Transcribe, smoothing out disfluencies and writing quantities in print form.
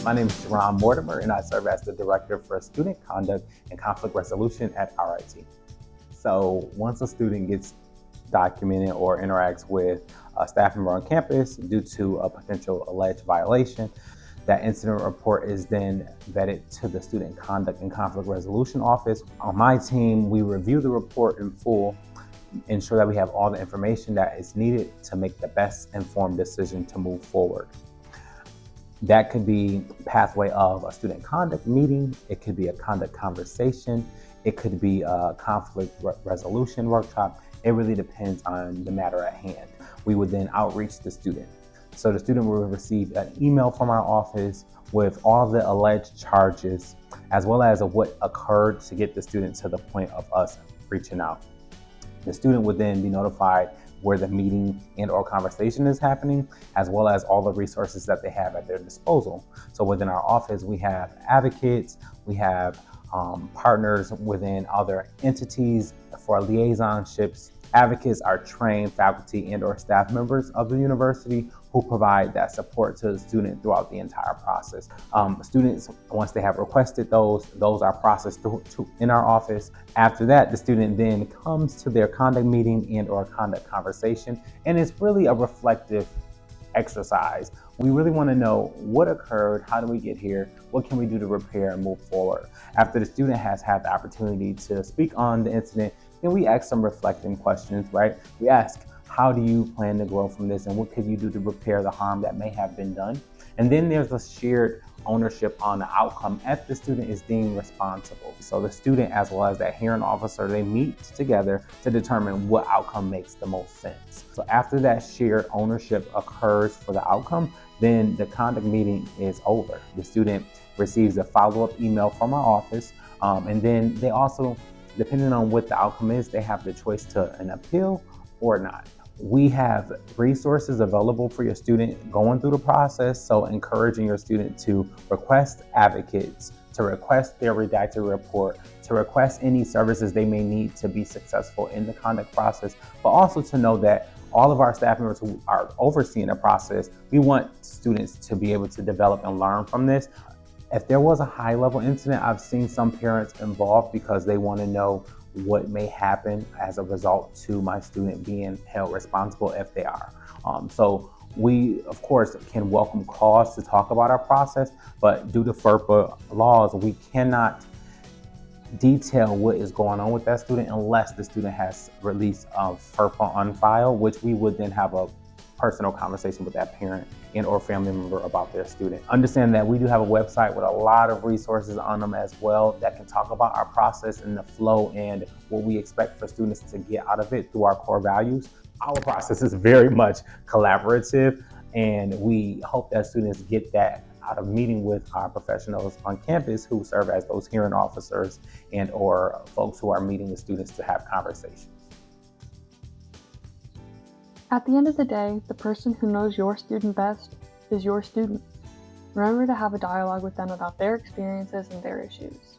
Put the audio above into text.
My name is Jerron Mortimer, and I serve as the Director for Student Conduct and Conflict Resolution at RIT. So once a student gets documented or interacts with a staff member on campus due to a potential alleged violation, that incident report is then vetted to the Student Conduct and Conflict Resolution Office. On my team, we review the report in full, ensure that we have all the information that is needed to make the best informed decision to move forward. That could be pathway of a student conduct meeting. It could be a conduct conversation. It could be a conflict resolution workshop. It really depends on the matter at hand. We would then outreach the student. So the student will receive an email from our office with all the alleged charges, as well as what occurred to get the student to the point of us reaching out. The student would then be notified where the meeting and or conversation is happening, as well as all the resources that they have at their disposal. So within our office, we have advocates, we have partners within other entities for liaisonships. Advocates are trained faculty and or staff members of the university who provide that support to the student throughout the entire process. Students, once they have requested those are processed in our office. After that, the student then comes to their conduct meeting and or conduct conversation, and it's really a reflective exercise. We really want to know what occurred, how do we get here, what can we do to repair and move forward. After the student has had the opportunity to speak on the incident, then we ask some reflecting questions, right? We ask, how do you plan to grow from this, and what could you do to repair the harm that may have been done? And then there's a shared ownership on the outcome if the student is deemed responsible. So the student, as well as that hearing officer, they meet together to determine what outcome makes the most sense. So after that shared ownership occurs for the outcome, then the conduct meeting is over. The student receives a follow-up email from our office, and then they also, depending on what the outcome is, they have the choice to an appeal or not. We have resources available for your student going through the process, so encouraging your student to request advocates, to request their redacted report, to request any services they may need to be successful in the conduct process, but also to know that all of our staff members who are overseeing the process, we want students to be able to develop and learn from this. If there was a high-level incident, I've seen some parents involved because they want to know what may happen as a result to my student being held responsible if they are. So we, of course, can welcome calls to talk about our process, but due to FERPA laws, we cannot detail what is going on with that student unless the student has released FERPA on file, which we would then have a personal conversation with that parent and or family member about their student. Understand that we do have a website with a lot of resources on them as well that can talk about our process and the flow and what we expect for students to get out of it through our core values. Our process is very much collaborative, and we hope that students get that out of meeting with our professionals on campus who serve as those hearing officers and or folks who are meeting with students to have conversations. At the end of the day, the person who knows your student best is your student. Remember to have a dialogue with them about their experiences and their issues.